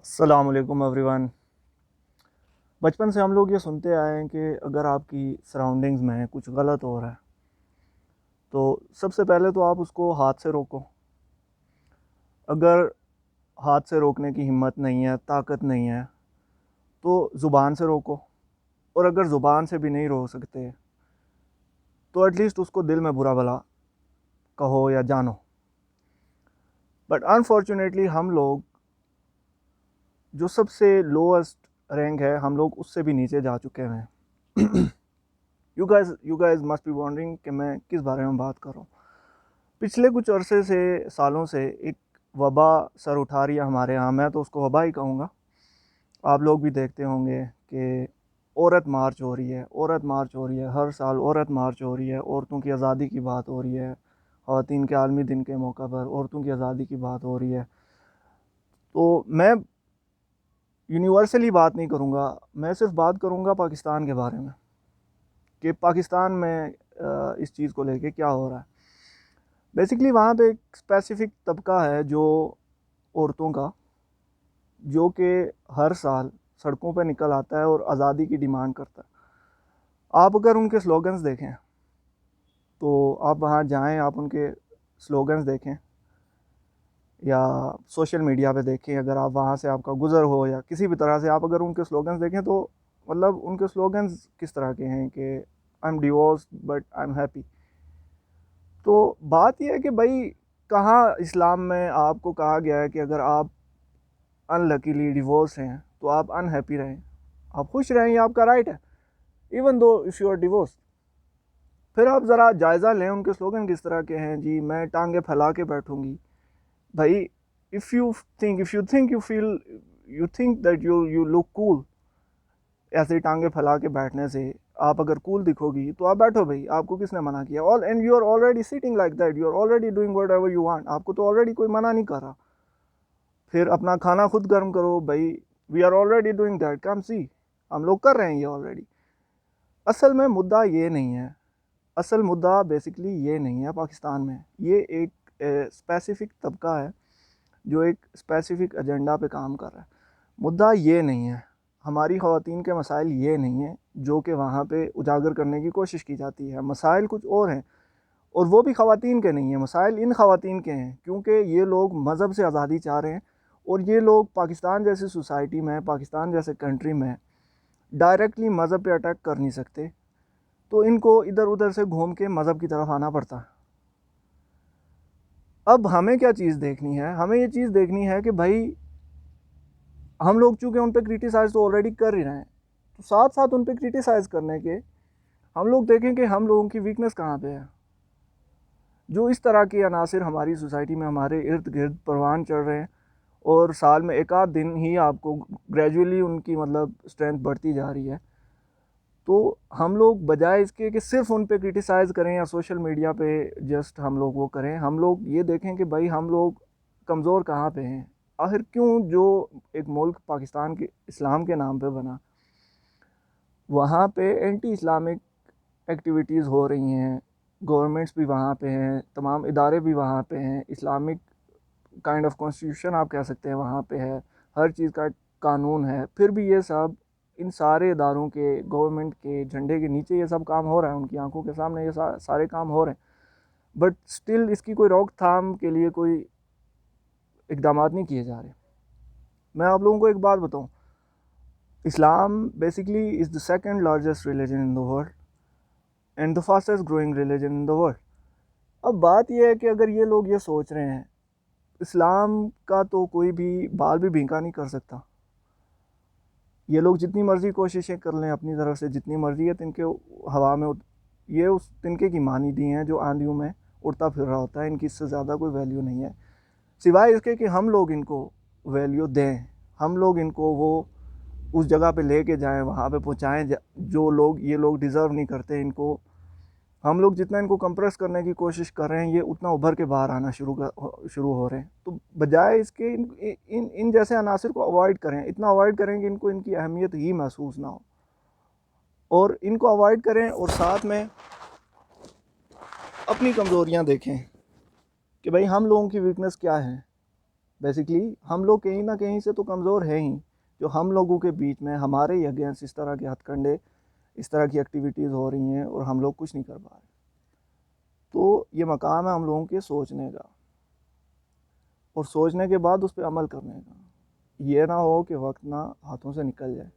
अस्सलाम वालेकुम एवरीवन। बचपन से हम लोग ये सुनते आए हैं कि अगर आपकी सराउंडिंग्स में कुछ गलत हो रहा है तो सबसे पहले तो आप उसको हाथ से रोको। अगर हाथ से रोकने की हिम्मत नहीं है, ताकत नहीं है, तो ज़ुबान से रोको। और अगर ज़ुबान से भी नहीं रोक सकते तो एटलीस्ट उसको दिल में बुरा भला कहो या जानो। बट अनफॉर्चुनेटली हम लोग जो सबसे लोएस्ट रैंक है, हम लोग उससे भी नीचे जा चुके हैं। You guys must be wondering कि मैं किस बारे में बात कर रहा हूँ। पिछले कुछ अरसे से, सालों से एक वबा सर उठा रही है हमारे यहाँ। मैं तो उसको वबा ही कहूँगा। आप लोग भी देखते होंगे कि औरत मार्च हो रही है, औरत मार्च हो रही है, हर साल औरत मार्च हो रही है। औरतों की आज़ादी की बात हो रही है। ख़वातीन के आलमी दिन के मौका पर औरतों की आज़ादी की बात हो रही है। तो मैं यूनिवर्सली बात नहीं करूँगा, मैं सिर्फ बात करूँगा पाकिस्तान के बारे में कि पाकिस्तान में इस चीज़ को लेके क्या हो रहा है। बेसिकली वहाँ पे एक स्पेसिफ़िक तबका है जो औरतों का, जो कि हर साल सड़कों पे निकल आता है और आज़ादी की डिमांड करता है। आप अगर उनके स्लोगन्स देखें तो आप वहाँ जाएं, आप उनके स्लोगन्स देखें या सोशल मीडिया पे देखें। अगर आप वहाँ से आपका गुज़र हो या किसी भी तरह से आप अगर उनके स्लोगन्स देखें तो मतलब उनके स्लोगन्स किस तरह के हैं कि I am divorced but I am happy. तो बात यह है कि भाई, कहाँ इस्लाम में आपको कहा गया है कि अगर आप अनलकीली डिवोर्स हैं तो आप अनहैप्पी रहें, आप खुश रहें, ये आपका राइट है, even though if you are divorce. फिर आप ज़रा जायज़ा लें उनके स्लोगन किस तरह के हैं। जी, मैं टांगे फैला के बैठूंगी। भाई, you think that you look cool, ऐसे ही टांगे फैला के बैठने से आप अगर कूल दिखोगी तो आप बैठो भाई, आपको किसने मना किया। All and you are already sitting like that, you are already doing whatever you want, आपको तो ऑलरेडी कोई मना नहीं कर रहा। फिर अपना खाना खुद गर्म करो भाई, we are already doing that, come see, हम लोग कर रहे हैं ये ऑलरेडी। असल में मुद्दा ये नहीं है, असल मुद्दा बेसिकली ये नहीं है पाकिस्तान में। ये एक स्पेसिफिक तबका है जो एक स्पेसिफिक एजेंडा पे काम कर रहा है। मुद्दा ये नहीं है, हमारी ख़वातीन के मसाइल ये नहीं है जो कि वहाँ पे उजागर करने की कोशिश की जाती है। मसाइल कुछ और हैं, और वो भी ख़वातीन के नहीं हैं, मसाइल इन ख़वातीन के हैं, क्योंकि ये लोग मज़हब से आज़ादी चाह रहे हैं। और ये लोग पाकिस्तान जैसी सोसाइटी में, पाकिस्तान जैसे कंट्री में डायरेक्टली मज़हब पे अटैक कर नहीं सकते, तो इनको इधर उधर से घूम के मज़हब की तरफ आना पड़ता है। अब हमें क्या चीज़ देखनी है, हमें ये चीज़ देखनी है कि भाई, हम लोग चूँकि उन पर क्रिटिसाइज़ तो ऑलरेडी कर ही रहे हैं, तो साथ साथ उन पर क्रिटिसाइज़ करने के हम लोग देखें कि हम लोगों की वीकनेस कहाँ पे है। जो इस तरह के अनासिर हमारी सोसाइटी में हमारे इर्द गिर्द परवान चढ़ रहे हैं, और साल में एक आध दिन ही आपको ग्रेजुअली उनकी मतलब स्ट्रेंथ बढ़ती जा रही है। तो हम लोग बजाय इसके कि सिर्फ उन पे क्रिटिसाइज़ करें या सोशल मीडिया पे जस्ट हम लोग वो करें, हम लोग ये देखें कि भाई हम लोग कमज़ोर कहाँ पे हैं। आखिर क्यों जो एक मुल्क पाकिस्तान के इस्लाम के नाम पे बना, वहाँ पे एंटी इस्लामिक एक्टिविटीज़ हो रही हैं, गवर्नमेंट्स भी वहाँ पे हैं, तमाम इदारे भी वहाँ पे हैं, इस्लामिक काइंड ऑफ कॉन्स्टिट्यूशन आप कह सकते हैं वहाँ पे है, हर चीज़ का कानून है। फिर भी ये सब इन सारे इदारों के, गवर्नमेंट के झंडे के नीचे ये सब काम हो रहा है, उनकी आंखों के सामने ये सारे काम हो रहे हैं, बट स्टिल इसकी कोई रोकथाम के लिए कोई इकदाम नहीं किए जा रहे। मैं आप लोगों को एक बात बताऊं, Islam basically is the second largest religion in the world and the fastest growing religion in the world. अब बात यह है कि अगर ये लोग ये सोच रहे हैं इस्लाम का तो कोई भी बाल भी भींका नहीं कर सकता, ये लोग जितनी मर्ज़ी कोशिशें कर लें अपनी तरफ से, जितनी मर्ज़ी है तिनके हवा में ये उस तिनके की मानी दी हैं जो आंधियों में उड़ता फिर रहा होता है। इनकी इससे ज़्यादा कोई वैल्यू नहीं है, सिवाय इसके कि हम लोग इनको वैल्यू दें, हम लोग इनको वो उस जगह पे लेके जाएं, वहाँ पे पहुँचाएं जो लोग ये लोग डिज़र्व नहीं करते। इनको हम लोग जितना इनको कंप्रेस करने की कोशिश कर रहे हैं, ये उतना उभर के बाहर आना शुरू हो रहे हैं। तो बजाय इसके इन जैसे अनासिर को अवॉइड करें, इतना अवॉइड करें कि इनको इनकी अहमियत ही महसूस ना हो, और इनको अवॉइड करें और साथ में अपनी कमज़ोरियां देखें कि भाई हम लोगों की वीकनेस क्या है। बेसिकली हम लोग कहीं ना कहीं से तो कमज़ोर हैं ही, जो हम लोगों के बीच में हमारे ही अगेंस्ट इस तरह के हथकंडे, इस तरह की एक्टिविटीज़ हो रही हैं और हम लोग कुछ नहीं कर पा रहे। तो ये मकाम है हम लोगों के सोचने का, और सोचने के बाद उस पर अमल करने का। ये ना हो कि वक्त ना हाथों से निकल जाए।